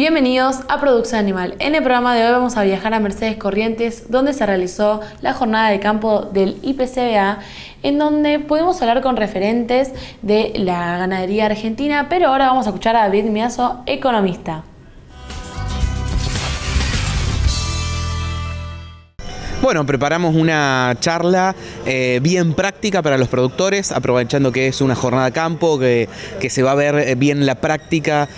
Bienvenidos a Producción Animal. En el programa de hoy vamos a viajar a Mercedes Corrientes, donde se realizó la jornada de campo del IPCBA, en donde pudimos hablar con referentes de la ganadería argentina, pero ahora vamos a escuchar a David Miazo, economista. Bueno, preparamos una charla bien práctica para los productores, aprovechando que es una jornada de campo, que se va a ver bien la práctica,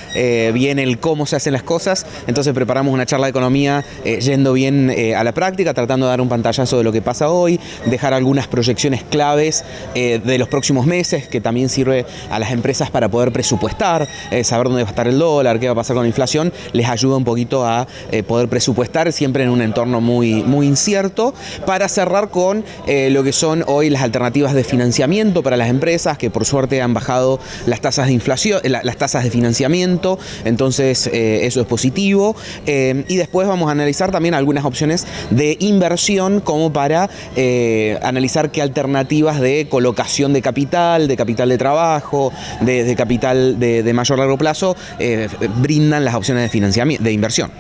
bien el cómo se hacen las cosas. Entonces preparamos una charla de economía yendo bien a la práctica, tratando de dar un pantallazo de lo que pasa hoy, dejar algunas proyecciones claves de los próximos meses, que también sirve a las empresas para poder presupuestar, saber dónde va a estar el dólar, qué va a pasar con la inflación, les ayuda un poquito a poder presupuestar siempre en un entorno muy incierto, para cerrar con lo que son hoy las alternativas de financiamiento para las empresas, que por suerte han bajado las tasas de inflación, las tasas de financiamiento, entonces eso es positivo. Y después vamos a analizar también algunas opciones de inversión, como para analizar qué alternativas de colocación de capital de trabajo, de capital de mayor largo plazo brindan las opciones de financiamiento, de inversión.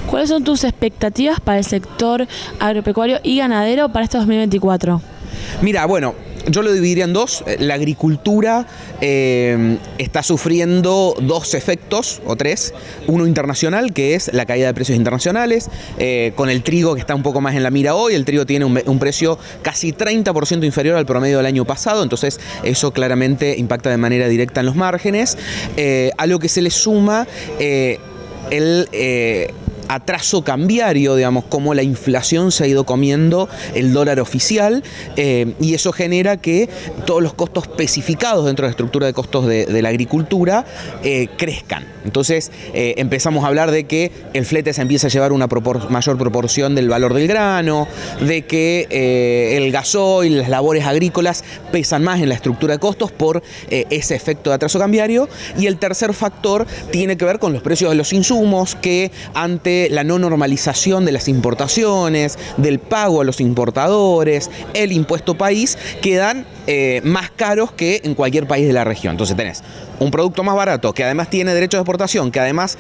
¿Cuáles son tus expectativas para el sector agropecuario y ganadero para este 2024? Mira, bueno, yo lo dividiría en dos. La agricultura está sufriendo dos efectos, o tres. Uno internacional, que es la caída de precios internacionales, con el trigo que está un poco más en la mira hoy. El trigo tiene un precio casi 30% inferior al promedio del año pasado, entonces eso claramente impacta de manera directa en los márgenes. A lo que se le suma el atraso cambiario, digamos, como la inflación se ha ido comiendo el dólar oficial, y eso genera que todos los costos especificados dentro de la estructura de costos de la agricultura crezcan. Entonces empezamos a hablar de que el flete se empieza a llevar una mayor proporción del valor del grano, de que el gasoil, las labores agrícolas pesan más en la estructura de costos por ese efecto de atraso cambiario. Y el tercer factor tiene que ver con los precios de los insumos, que ante la no normalización de las importaciones, del pago a los importadores, el impuesto país, quedan más caros que en cualquier país de la región. Entonces tenés un producto más barato, que además tiene derecho de exportación, que además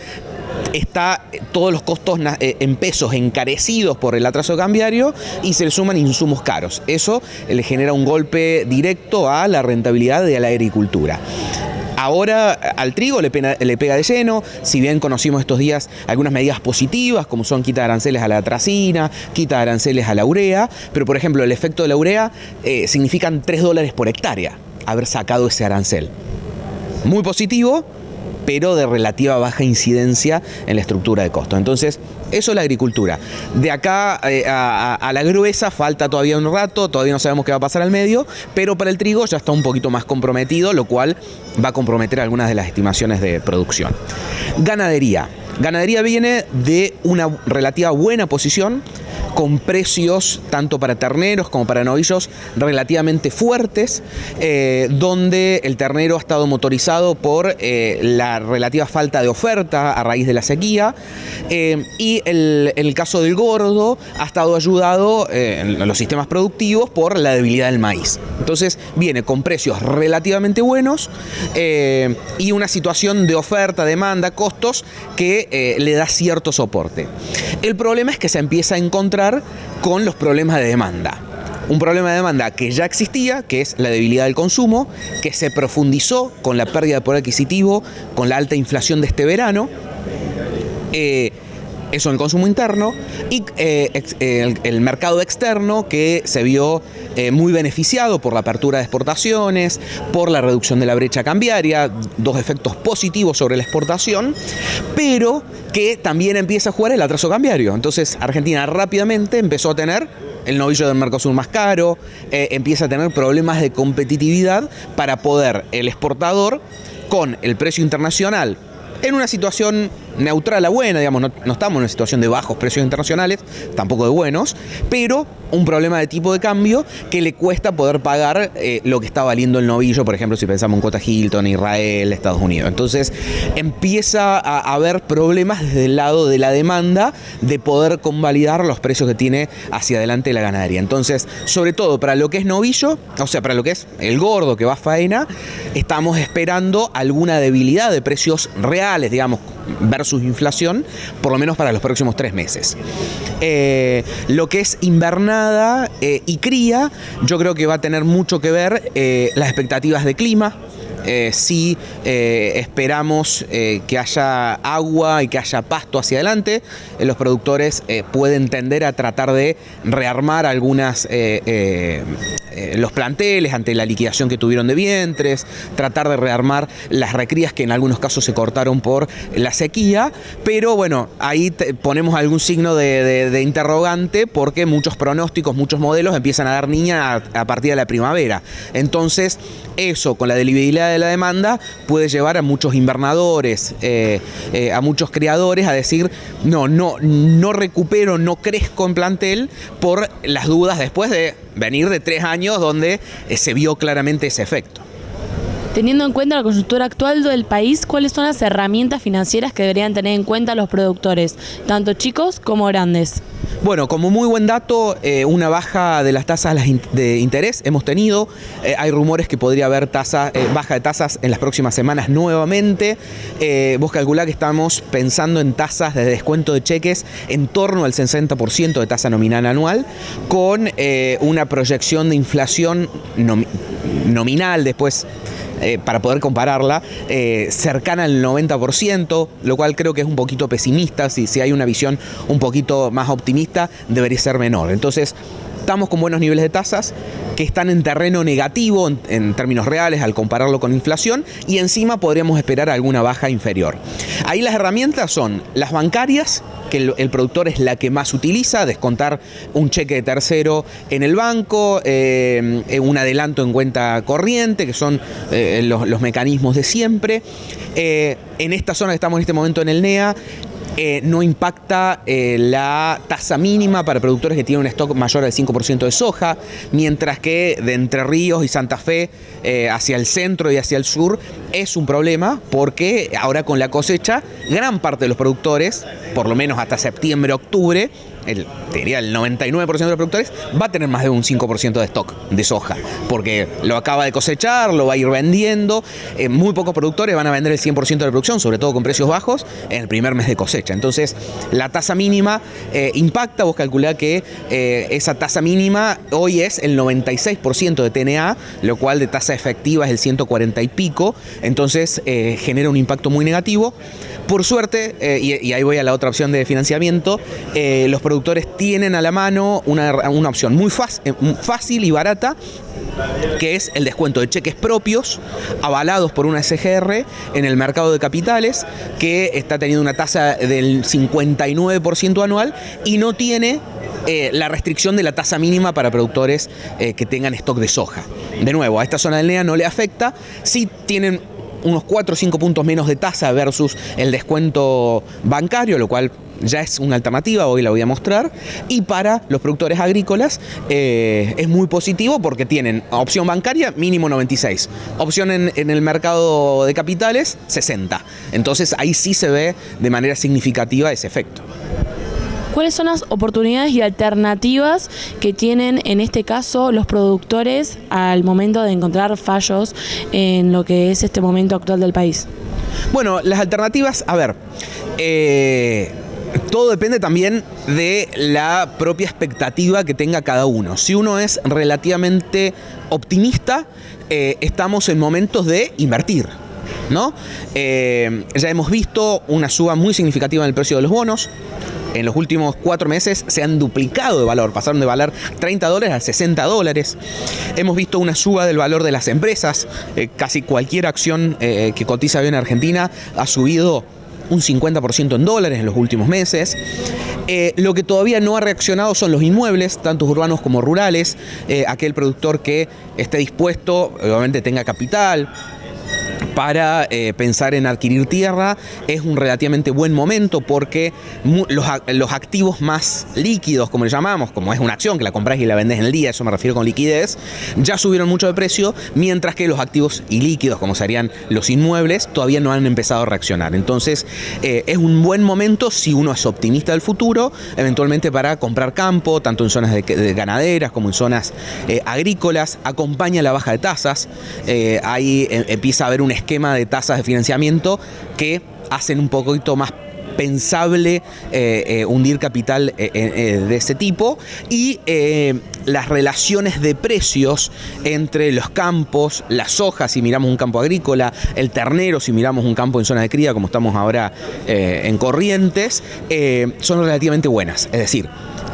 está todos los costos en pesos encarecidos por el atraso cambiario, y se le suman insumos caros. Eso le genera un golpe directo a la rentabilidad de la agricultura. Ahora al trigo le pega de lleno, si bien conocimos estos días algunas medidas positivas, como son quita de aranceles a la atracina, quita de aranceles a la urea, pero por ejemplo el efecto de la urea significan $3 por hectárea haber sacado ese arancel. Muy positivo, pero de relativa baja incidencia en la estructura de costos. Entonces, eso es la agricultura. De acá a la gruesa falta todavía un rato, todavía no sabemos qué va a pasar al medio, pero para el trigo ya está un poquito más comprometido, lo cual va a comprometer algunas de las estimaciones de producción. Ganadería. Ganadería viene de una relativa buena posición, con precios tanto para terneros como para novillos relativamente fuertes, donde el ternero ha estado motorizado por la relativa falta de oferta a raíz de la sequía, y el caso del gordo ha estado ayudado en los sistemas productivos por la debilidad del maíz. Entonces viene con precios relativamente buenos y una situación de oferta, demanda, costos que le da cierto soporte. El problema es que se empieza a encontrar con los problemas de demanda. Un problema de demanda que ya existía, que es la debilidad del consumo, que se profundizó con la pérdida de poder adquisitivo, con la alta inflación de este verano, eso en el consumo interno, y el mercado externo, que se vio muy beneficiado por la apertura de exportaciones, por la reducción de la brecha cambiaria, dos efectos positivos sobre la exportación, pero que también empieza a jugar el atraso cambiario. Entonces Argentina rápidamente empezó a tener el novillo del Mercosur más caro, empieza a tener problemas de competitividad para poder el exportador, con el precio internacional en una situación neutral a buena, digamos, no estamos en una situación de bajos precios internacionales, tampoco de buenos, pero un problema de tipo de cambio que le cuesta poder pagar lo que está valiendo el novillo, por ejemplo, si pensamos en cuota Hilton, Israel, Estados Unidos. Entonces empieza a haber problemas desde el lado de la demanda de poder convalidar los precios que tiene hacia adelante la ganadería. Entonces, sobre todo para lo que es novillo, o sea, para lo que es el gordo que va a faena, estamos esperando alguna debilidad de precios reales, digamos, versus inflación, por lo menos para los próximos 3 meses. Lo que es invernada y cría, yo creo que va a tener mucho que ver las expectativas de clima. Si esperamos que haya agua y que haya pasto hacia adelante, los productores pueden tender a tratar de rearmar los planteles ante la liquidación que tuvieron de vientres, tratar de rearmar las recrías que en algunos casos se cortaron por la sequía, pero bueno, ahí ponemos algún signo de interrogante, porque muchos pronósticos, muchos modelos empiezan a dar niña a partir de la primavera. Entonces, eso con la debilidad de la demanda puede llevar a muchos invernadores, a muchos criadores a decir no recupero, no crezco en plantel, por las dudas después de venir de 3 años donde se vio claramente ese efecto. Teniendo en cuenta la coyuntura actual del país, ¿cuáles son las herramientas financieras que deberían tener en cuenta los productores, tanto chicos como grandes? Bueno, como muy buen dato, una baja de las tasas de interés hemos tenido. Hay rumores que podría haber baja de tasas en las próximas semanas nuevamente. Vos calculá que estamos pensando en tasas de descuento de cheques en torno al 60% de tasa nominal anual, con una proyección de inflación nominal después, para poder compararla, cercana al 90%, lo cual creo que es un poquito pesimista. Si hay una visión un poquito más optimista, debería ser menor. Entonces, estamos con buenos niveles de tasas que están en terreno negativo en términos reales al compararlo con inflación, y encima podríamos esperar alguna baja inferior. Ahí las herramientas son las bancarias, que el productor es la que más utiliza: descontar un cheque de tercero en el banco, un adelanto en cuenta corriente, que son los mecanismos de siempre. En esta zona que estamos en este momento en el NEA, no impacta la tasa mínima para productores que tienen un stock mayor al 5% de soja, mientras que de Entre Ríos y Santa Fe hacia el centro y hacia el sur es un problema, porque ahora con la cosecha, gran parte de los productores, por lo menos hasta septiembre, octubre, te diría el 99% de los productores va a tener más de un 5% de stock de soja, porque lo acaba de cosechar, lo va a ir vendiendo. Muy pocos productores van a vender el 100% de la producción, sobre todo con precios bajos, en el primer mes de cosecha. Entonces, la tasa mínima impacta. Vos calculá que esa tasa mínima hoy es el 96% de TNA, lo cual de tasa efectiva es el 140 y pico. Entonces, genera un impacto muy negativo. Por suerte, y ahí voy a la otra opción de financiamiento, los productores tienen a la mano una opción muy fácil y barata, que es el descuento de cheques propios avalados por una SGR en el mercado de capitales, que está teniendo una tasa del 59% anual y no tiene la restricción de la tasa mínima para productores que tengan stock de soja. De nuevo, a esta zona del NEA no le afecta. Sí tienen unos 4 o 5 puntos menos de tasa versus el descuento bancario, lo cual ya es una alternativa, hoy la voy a mostrar. Y para los productores agrícolas es muy positivo, porque tienen opción bancaria mínimo 96, opción en el mercado de capitales 60. Entonces ahí sí se ve de manera significativa ese efecto. ¿Cuáles son las oportunidades y alternativas que tienen en este caso los productores al momento de encontrar fallos en lo que es este momento actual del país? Bueno, las alternativas, a ver, todo depende también de la propia expectativa que tenga cada uno. Si uno es relativamente optimista, estamos en momentos de invertir, ¿no? Ya hemos visto una suba muy significativa en el precio de los bonos. En los últimos 4 meses se han duplicado de valor, pasaron de valer $30 a $60. Hemos visto una suba del valor de las empresas. Casi cualquier acción que cotiza hoy en Argentina ha subido un 50% en dólares en los últimos meses. Lo que todavía no ha reaccionado son los inmuebles, tanto urbanos como rurales. Aquel productor que esté dispuesto, obviamente tenga capital para pensar en adquirir tierra, es un relativamente buen momento, porque los activos más líquidos, como le llamamos, como es una acción que la compras y la vendes en el día, eso me refiero con liquidez, ya subieron mucho de precio, mientras que los activos ilíquidos, como serían los inmuebles, todavía no han empezado a reaccionar. Entonces, es un buen momento, si uno es optimista del futuro, eventualmente para comprar campo, tanto en zonas de ganaderas como en zonas agrícolas. Acompaña la baja de tasas, ahí empieza a haber un esquema de tasas de financiamiento que hacen un poquito más pensable hundir capital de ese tipo, y las relaciones de precios entre los campos, la soja si miramos un campo agrícola, el ternero si miramos un campo en zona de cría como estamos ahora en Corrientes, son relativamente buenas. Es decir,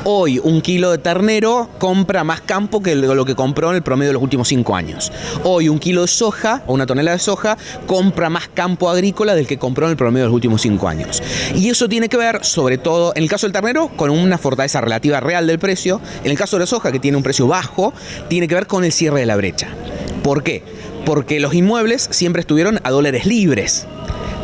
hoy un kilo de ternero compra más campo que lo que compró en el promedio de los últimos 5 años. Hoy un kilo de soja o una tonelada de soja compra más campo agrícola del que compró en el promedio de los últimos 5 años. Y eso tiene que ver, sobre todo, en el caso del ternero, con una fortaleza relativa real del precio. En el caso de la soja, que tiene un precio bajo, tiene que ver con el cierre de la brecha. ¿Por qué? Porque los inmuebles siempre estuvieron a dólares libres,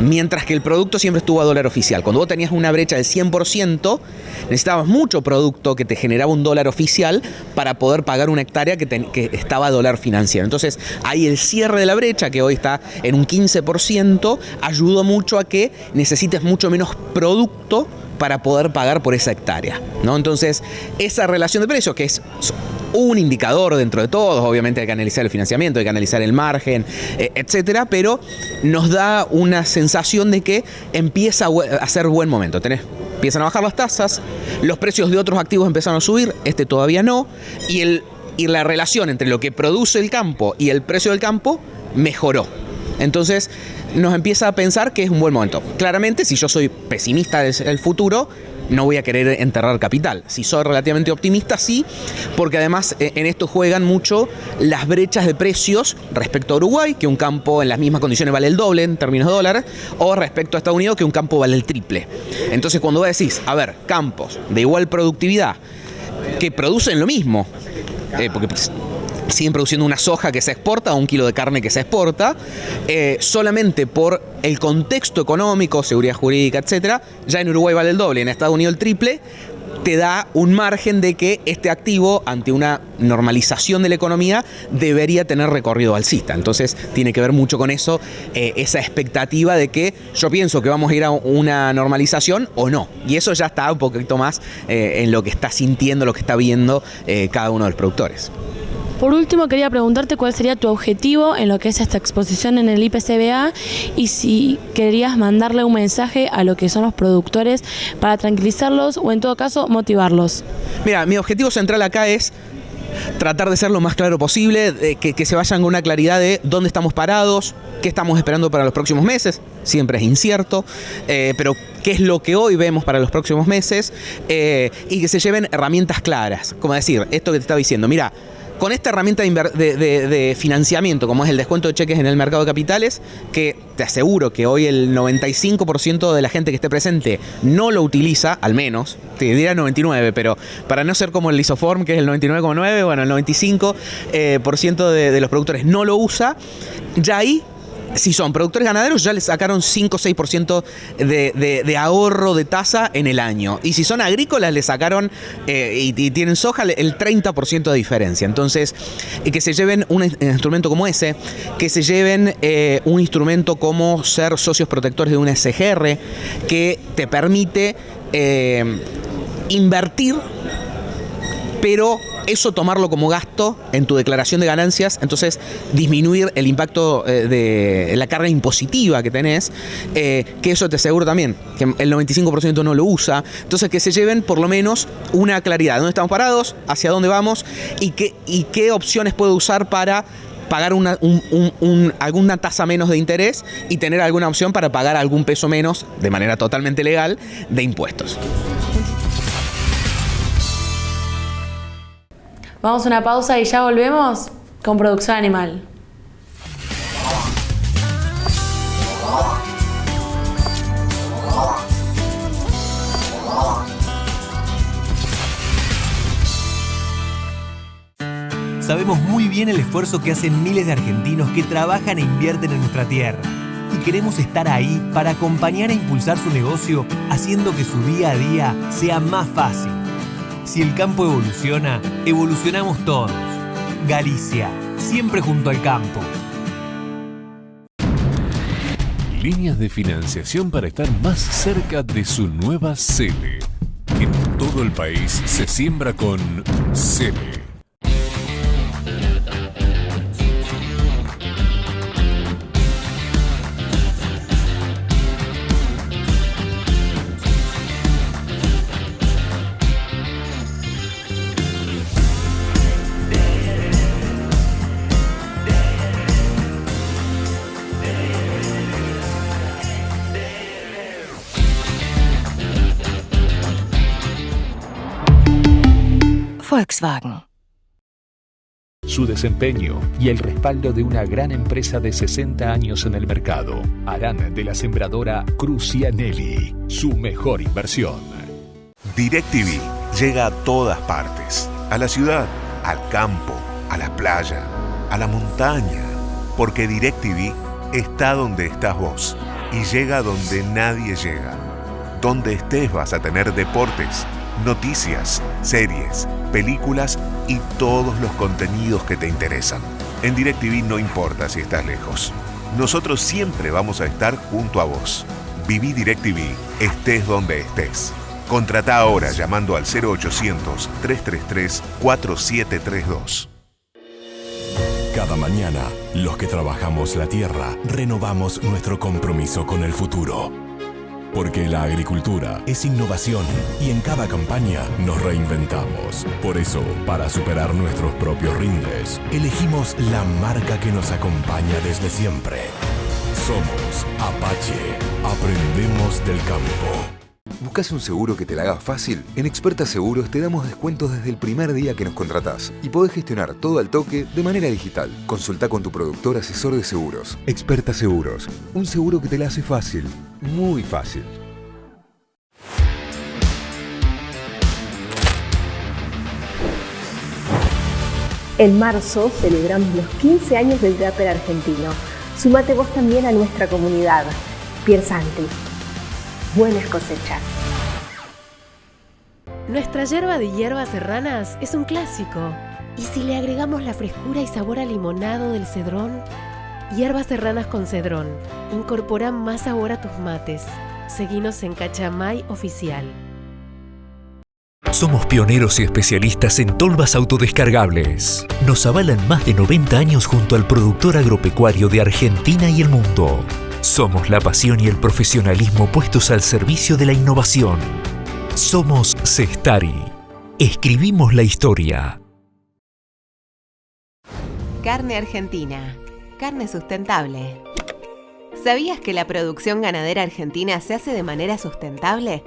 mientras que el producto siempre estuvo a dólar oficial. Cuando vos tenías una brecha del 100%, necesitabas mucho producto que te generaba un dólar oficial para poder pagar una hectárea que estaba a dólar financiero. Entonces, ahí el cierre de la brecha, que hoy está en un 15%, ayudó mucho a que necesites mucho menos producto para poder pagar por esa hectárea, ¿no? Entonces, esa relación de precios, que es un indicador dentro de todos, obviamente hay que analizar el financiamiento, hay que analizar el margen, etcétera, pero nos da una sensación de que empieza a ser buen momento. Empiezan a bajar las tasas, los precios de otros activos empezaron a subir, este todavía no, y la relación entre lo que produce el campo y el precio del campo mejoró. Entonces nos empieza a pensar que es un buen momento. Claramente, si yo soy pesimista del futuro, no voy a querer enterrar capital. Si soy relativamente optimista, sí, porque además en esto juegan mucho las brechas de precios respecto a Uruguay, que un campo en las mismas condiciones vale el doble en términos de dólar, o respecto a Estados Unidos, que un campo vale el triple. Entonces, cuando vos decís, a ver, campos de igual productividad que producen lo mismo, porque siguen produciendo una soja que se exporta o un kilo de carne que se exporta, solamente por el contexto económico, seguridad jurídica, etcétera, ya en Uruguay vale el doble, en Estados Unidos el triple, te da un margen de que este activo, ante una normalización de la economía, debería tener recorrido alcista. Entonces tiene que ver mucho con eso, esa expectativa de que yo pienso que vamos a ir a una normalización o no. Y eso ya está un poquito más en lo que está sintiendo, lo que está viendo cada uno de los productores. Por último, quería preguntarte cuál sería tu objetivo en lo que es esta exposición en el IPCBA y si querías mandarle un mensaje a lo que son los productores para tranquilizarlos o, en todo caso, motivarlos. Mira, mi objetivo central acá es tratar de ser lo más claro posible, que se vayan con una claridad de dónde estamos parados, qué estamos esperando para los próximos meses. Siempre es incierto, pero qué es lo que hoy vemos para los próximos meses, y que se lleven herramientas claras. Como decir, esto que te estaba diciendo, mira, con esta herramienta de financiamiento, como es el descuento de cheques en el mercado de capitales, que te aseguro que hoy el 95% de la gente que esté presente no lo utiliza, al menos, te diría 99%, pero para no ser como el Isoform, que es el 99,9%, bueno, el 95% de los productores no lo usa, ya ahí, si son productores ganaderos, ya les sacaron 5 o 6% de ahorro de tasa en el año. Y si son agrícolas, le sacaron, y tienen soja, el 30% de diferencia. Entonces, que se lleven un instrumento como ese, que se lleven un instrumento como ser socios protectores de una SGR, que te permite invertir, pero eso tomarlo como gasto en tu declaración de ganancias, entonces disminuir el impacto de la carga impositiva que tenés, que eso te aseguro también, que el 95% no lo usa. Entonces, que se lleven por lo menos una claridad de dónde estamos parados, hacia dónde vamos y qué opciones puedo usar para pagar alguna tasa menos de interés y tener alguna opción para pagar algún peso menos, de manera totalmente legal, de impuestos. Vamos a una pausa y ya volvemos con Producción Animal. Sabemos muy bien el esfuerzo que hacen miles de argentinos que trabajan e invierten en nuestra tierra. Y queremos estar ahí para acompañar e impulsar su negocio, haciendo que su día a día sea más fácil. Si el campo evoluciona, evolucionamos todos. Galicia, siempre junto al campo. Líneas de financiación para estar más cerca de su nueva sede. En todo el país se siembra con sede. Volkswagen. Su desempeño y el respaldo de una gran empresa de 60 años en el mercado harán de la sembradora Crucianelli su mejor inversión. DirecTV llega a todas partes, a la ciudad, al campo, a la playa, a la montaña, porque DirecTV está donde estás vos y llega donde nadie llega. Donde estés vas a tener deportes, noticias, series, películas y todos los contenidos que te interesan. En DirecTV no importa si estás lejos. Nosotros siempre vamos a estar junto a vos. Viví DirecTV, estés donde estés. Contratá ahora llamando al 0800-333-4732. Cada mañana, los que trabajamos la tierra, renovamos nuestro compromiso con el futuro. Porque la agricultura es innovación y en cada campaña nos reinventamos. Por eso, para superar nuestros propios rindes, elegimos la marca que nos acompaña desde siempre. Somos Apache. Aprendemos del campo. ¿Buscas un seguro que te la haga fácil? En Experta Seguros te damos descuentos desde el primer día que nos contratás y podés gestionar todo al toque de manera digital. Consulta con tu productor asesor de seguros. Experta Seguros, un seguro que te la hace fácil, muy fácil. En marzo celebramos los 15 años del Grapper argentino. Súmate vos también a nuestra comunidad. Piersanti. Buenas cosechas. Nuestra yerba de hierbas serranas es un clásico. ¿Y si le agregamos la frescura y sabor a limonado del cedrón? Hierbas serranas con cedrón. Incorporan más sabor a tus mates. Seguinos en Cachamay Oficial. Somos pioneros y especialistas en tolvas autodescargables. Nos avalan más de 90 años junto al productor agropecuario de Argentina y el mundo. Somos la pasión y el profesionalismo puestos al servicio de la innovación. Somos Cestari. Escribimos la historia. Carne Argentina. Carne sustentable. ¿Sabías que la producción ganadera argentina se hace de manera sustentable?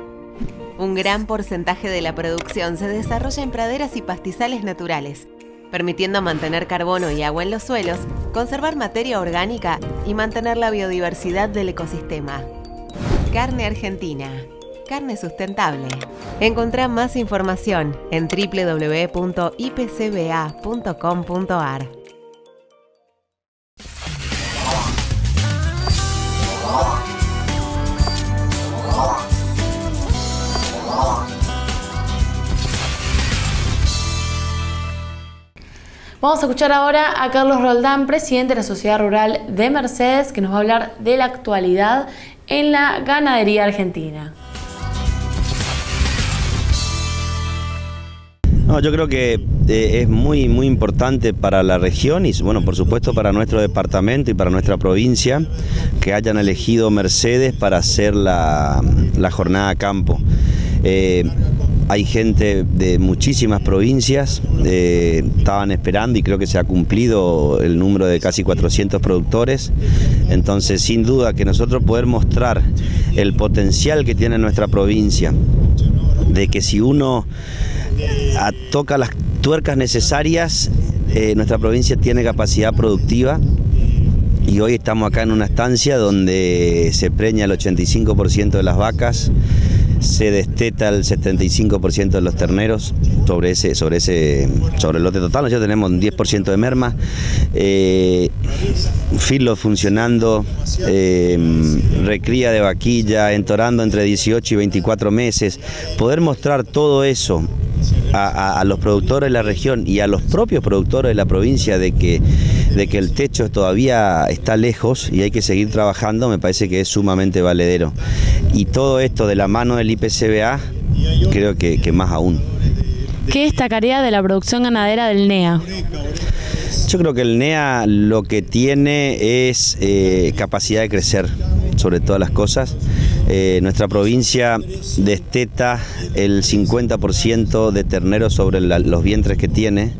Un gran porcentaje de la producción se desarrolla en praderas y pastizales naturales, permitiendo mantener carbono y agua en los suelos, conservar materia orgánica y mantener la biodiversidad del ecosistema. Carne Argentina. Carne sustentable. Encontrá más información en www.ipcba.com.ar. Vamos a escuchar ahora a Carlos Roldán, presidente de la Sociedad Rural de Mercedes, que nos va a hablar de la actualidad en la ganadería argentina. No, yo creo que es muy importante para la región y, bueno, por supuesto para nuestro departamento y para nuestra provincia que hayan elegido Mercedes para hacer la jornada campo. Hay gente de muchísimas provincias, estaban esperando y creo que se ha cumplido el número de casi 400 productores. Entonces, sin duda que nosotros poder mostrar el potencial que tiene nuestra provincia, de que si uno toca las tuercas necesarias, nuestra provincia tiene capacidad productiva. Y hoy estamos acá en una estancia donde se preña el 85% de las vacas, se desteta el 75% de los terneros sobre el lote total. Nosotros tenemos un 10% de merma, filo funcionando, recría de vaquilla, entorando entre 18 y 24 meses. Poder mostrar todo eso a los productores de la región y a los propios productores de la provincia de que el techo todavía está lejos y hay que seguir trabajando, me parece que es sumamente valedero. Y todo esto de la mano del IPCBA, creo que más aún. ¿Qué destacaría de la producción ganadera del NEA? Yo creo que el NEA lo que tiene es capacidad de crecer sobre todas las cosas. Nuestra provincia desteta el 50% de terneros sobre los vientres que tiene,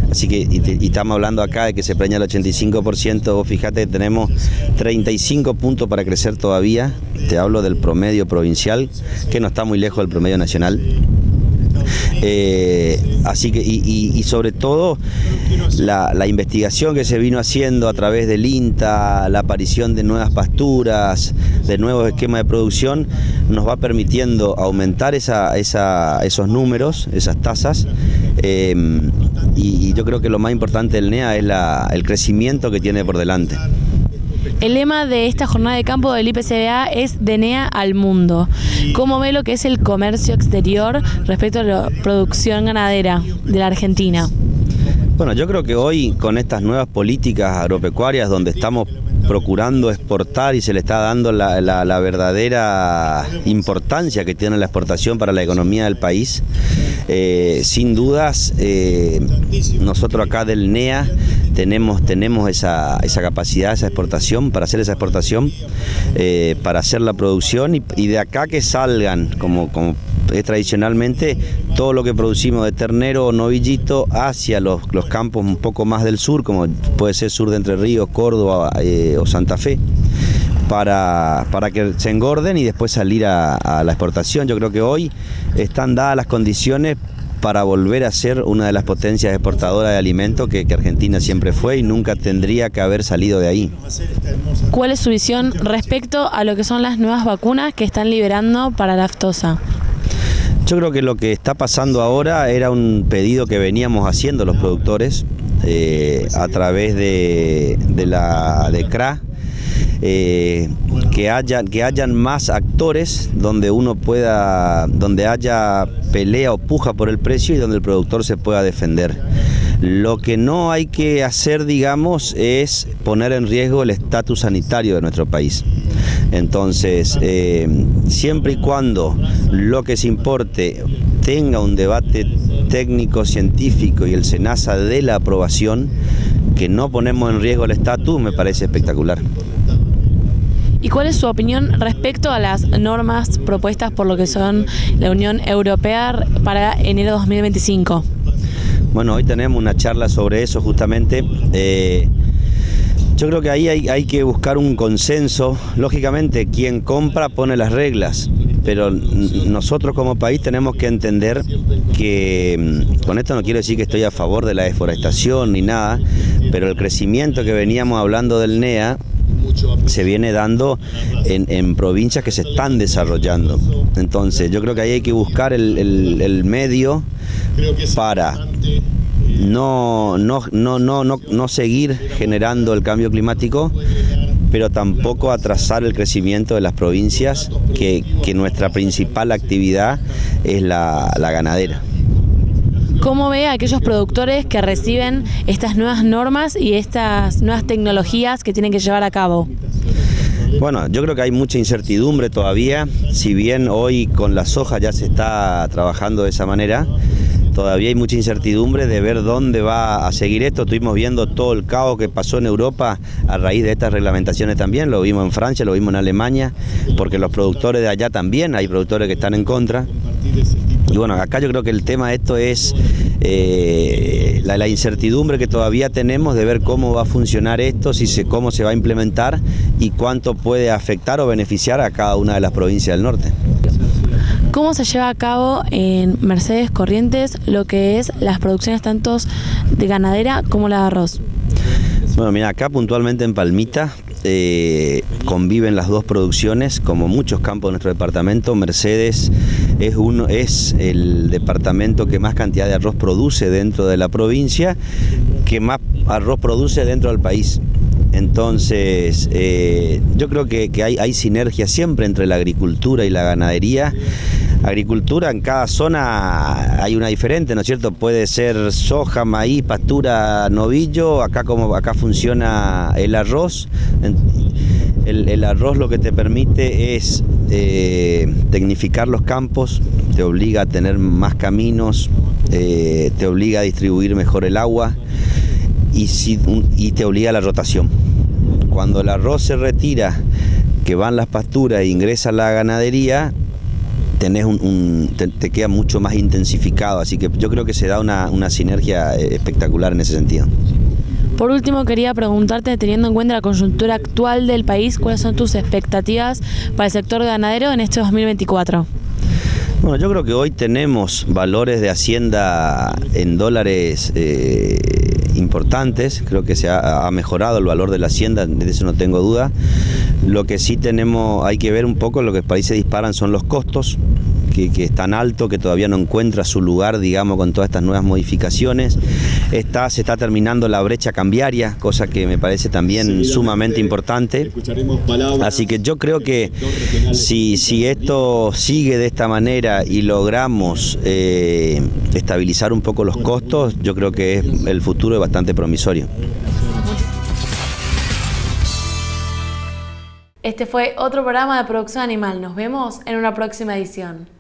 así que y estamos hablando acá de que se preña el 85%, vos fíjate que tenemos 35 puntos para crecer todavía, te hablo del promedio provincial, que no está muy lejos del promedio nacional. Así que, y sobre todo la investigación que se vino haciendo a través del INTA, la aparición de nuevas pasturas, de nuevos esquemas de producción, nos va permitiendo aumentar esos números, esas tasas, y yo creo que lo más importante del NEA es el crecimiento que tiene por delante. El lema de esta jornada de campo del IPCBA es de NEA al mundo. ¿Cómo ve lo que es el comercio exterior respecto a la producción ganadera de la Argentina? Bueno, yo creo que hoy con estas nuevas políticas agropecuarias donde estamos procurando exportar y se le está dando la verdadera importancia que tiene la exportación para la economía del país, sin dudas nosotros acá del NEA tenemos esa capacidad, esa exportación, para hacer esa exportación, para hacer la producción y de acá que salgan como es tradicionalmente todo lo que producimos de ternero o novillito hacia los campos un poco más del sur, como puede ser sur de Entre Ríos, Córdoba o Santa Fe, para que se engorden y después salir a la exportación. Yo creo que hoy están dadas las condiciones para volver a ser una de las potencias exportadoras de alimentos que Argentina siempre fue y nunca tendría que haber salido de ahí. ¿Cuál es su visión respecto a lo que son las nuevas vacunas que están liberando para la aftosa? Yo creo que lo que está pasando ahora era un pedido que veníamos haciendo los productores a través de CRA, que hayan más actores donde haya pelea o puja por el precio y donde el productor se pueda defender. Lo que no hay que hacer, digamos, es poner en riesgo el estatus sanitario de nuestro país. Entonces, siempre y cuando lo que se importe tenga un debate técnico, científico y el SENASA dé la aprobación, que no ponemos en riesgo el estatus, me parece espectacular. ¿Y cuál es su opinión respecto a las normas propuestas por lo que son la Unión Europea para enero de 2025? Bueno, hoy tenemos una charla sobre eso justamente. Yo creo que ahí hay que buscar un consenso. Lógicamente, quien compra pone las reglas, pero nosotros como país tenemos que entender que, con esto no quiero decir que estoy a favor de la deforestación ni nada, pero el crecimiento que veníamos hablando del NEA se viene dando en provincias que se están desarrollando. Entonces yo creo que ahí hay que buscar el medio para no seguir generando el cambio climático, pero tampoco atrasar el crecimiento de las provincias, que nuestra principal actividad es la ganadera. ¿Cómo ve a aquellos productores que reciben estas nuevas normas y estas nuevas tecnologías que tienen que llevar a cabo? Bueno, yo creo que hay mucha incertidumbre todavía, si bien hoy con la soja ya se está trabajando de esa manera, todavía hay mucha incertidumbre de ver dónde va a seguir esto. Estuvimos viendo todo el caos que pasó en Europa a raíz de estas reglamentaciones también, lo vimos en Francia, lo vimos en Alemania, porque los productores de allá también, hay productores que están en contra. Y bueno, acá yo creo que el tema de esto es la incertidumbre que todavía tenemos de ver cómo va a funcionar esto, cómo se va a implementar y cuánto puede afectar o beneficiar a cada una de las provincias del norte. ¿Cómo se lleva a cabo en Mercedes Corrientes lo que es las producciones tanto de ganadera como la de arroz? Bueno, mira, acá puntualmente en Palmita conviven las dos producciones, como muchos campos de nuestro departamento. Mercedes es el departamento que más cantidad de arroz produce dentro de la provincia, que más arroz produce dentro del país. Entonces, yo creo que hay sinergia siempre entre la agricultura y la ganadería. Agricultura, en cada zona hay una diferente, ¿no es cierto? Puede ser soja, maíz, pastura, novillo. Acá funciona el arroz. El arroz lo que te permite es tecnificar los campos, te obliga a tener más caminos, te obliga a distribuir mejor el agua y te obliga a la rotación. Cuando el arroz se retira, que van las pasturas e ingresa la ganadería, te queda mucho más intensificado, así que yo creo que se da una sinergia espectacular en ese sentido. Por último, quería preguntarte, teniendo en cuenta la coyuntura actual del país, ¿cuáles son tus expectativas para el sector ganadero en este 2024? Bueno, yo creo que hoy tenemos valores de Hacienda en dólares importantes. Creo que se ha mejorado el valor de la Hacienda, de eso no tengo duda. Lo que sí hay que ver un poco, lo que por ahí se disparan son los costos, que es tan alto que todavía no encuentra su lugar, digamos, con todas estas nuevas modificaciones. Se está terminando la brecha cambiaria, cosa que me parece también sumamente importante. Así que yo creo que si esto sigue de esta manera y logramos estabilizar un poco los costos, yo creo que el futuro es bastante promisorio. Este fue otro programa de Producción Animal. Nos vemos en una próxima edición.